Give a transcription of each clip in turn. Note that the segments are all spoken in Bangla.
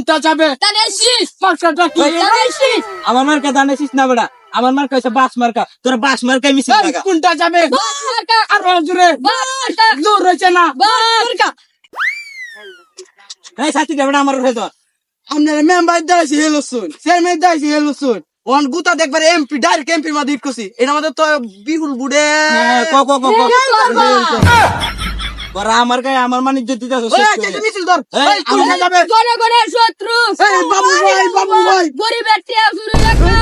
কোনটা যাবে মার্কাটা কি আমার মার্কা জানিস না বেটা, আমার মার্কা হচ্ছে বাস মার্কা, তোরা বাস মার্কাই মিছিল লাগা। কোনটা যাবে আরো জোরে জোর হয়েছে না এই সাথী বেটা আমার উঠে তো আপনার মেম্বার দাইছি হেলো শুন চেয়ারম্যান দাইছি হেলো শুন ওন গুতা দেখবার এমপি ডাইরেক্ট এমপি মা দিট কছি এটা আমাদের তো বিহুল বুড়ে ক তোরা আমার গায়ে আমার মান ইজ্জত দিতেছ। ওই একটা মিছিল ধর এই কোনটা যাবে জনগণের শত্রু এই বাবু ভাই গরিবের টিয়া শুরু রাখা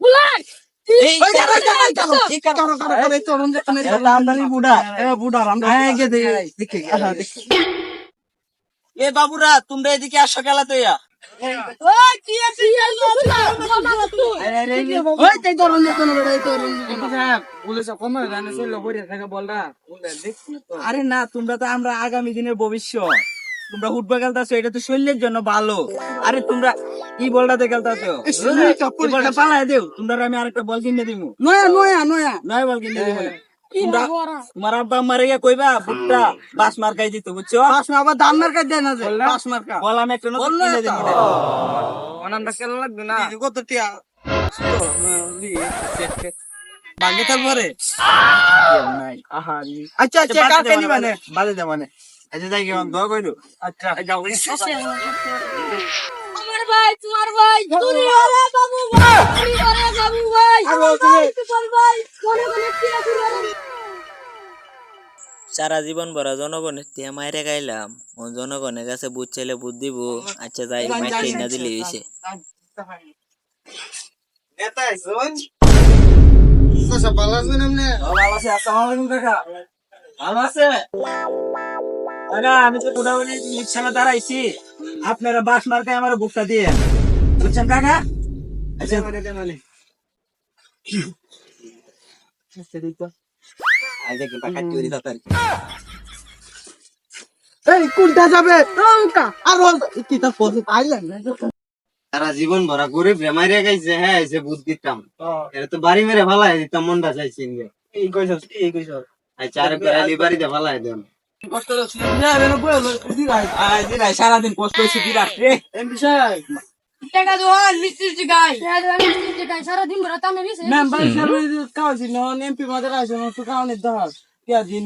বুলাক এই এটা আমদানি বুড়া এ বাবুরা তোমরা এদিকে আসো খেলা তো ইয়া ওই টিয়া টিয়া আরে না, তোমরা তো আমরা আগামী দিনের ভবিষ্যৎ, তোমরা ফুটবল খেলতেছো এটা তো শরীরের জন্য ভালো। আরে তোমরা কি বলটাতে খেলতেছো, বলটা পালাই দেও তোমরা, আমি আরেকটা বল কিনে দিব, নয় বল কিনে দিব। তোমরা তোমার আব্বা আম্মারে গিয়ে কইবা বুটটা বাস মার্কাই দিত, বুঝছো? আবার দাম মার্কা দেয় না যে পাঁচ মার্কা বল আমি একটা নতুন কিনে দিব। অনান্ডা কেন লাগবে না কত টিয়া বাগে তারপরে আচ্ছা আচ্ছা কাকে নিবানে বাজে দে মানে আচ্ছা যাই কেমন দোয়া কইলো। আচ্ছা আমার ভাই তোমার ভাই চুরি হলে বাবু ভাই চুরি হলে বাবু ভাই আমার ভাই তোমার ভাই জনগণের টিয়া শুরু রাখা সারা জীবন ভরা জনগণের টিয়া মাইরে গাইলাম, ও জনগণের কাছে বুঝ চাইলে বুঝ দিব। আচ্ছা যাই মাইকে না দিলে হইছে। নেতা আইছন কসা পালাছেন এমনে ভালো আছে, আসসালামু আলাইকুম কাকা। ভালো আছে কাকা? আমি তো মোটামুটি ইলেকশনে দাঁড়াইছি, আপনারা বাস মার্কায় আমার ভোটটা দিয়ে বুঝছেন কাকা? আচ্ছা এই কোনটা যাবে আর কি তা পথে আইলেন সারা জীবন ভরা করে বেমারি গাইছে, হ্যাঁ এসে বুঝ দিতাম, এটা তো বাড়ি মেরে ফালাই দিতাম, মনটা চাইছি এই কইছ আচ্ছা আরে পেরালি বাড়িতে ফালাই দেন। কষ্ট হচ্ছে না রে বল দিলাই সারাদিন কষ্ট হয়েছে বিরাট রে। এমপি সাহেব টাকা দোয়ান মিষ্টি গাই মিষ্টি গাই সারা দিন ভরা তামে দিছে মেম্বার সাহেব কাউছি নন এমপি মাদের আছে না তো কাউনে দাস টিয়া দিন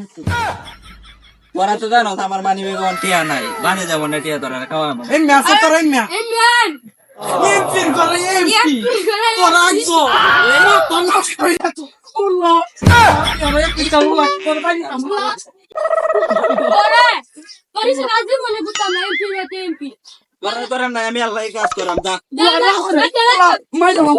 তোরা তো জানো আমার মানি বেগন টিয়া নাই, বানে যাবো না টিয়া তোরা খাওয়া আমার। এই ম্যাচ তোর এই ম্যাচ ইমরান এমপি করে এমপি তোর আইছো এই তো নষ্ট হয়ে যাচ্ছ আল্লাহ আরে কি কালো তোর ভাই আমরা ওরে পরিসে কাজ মনে বুঝতাম না এমপি তোরা তোরা নাই, আমি আল্লাহ কাজ করাম যা। মাই দাও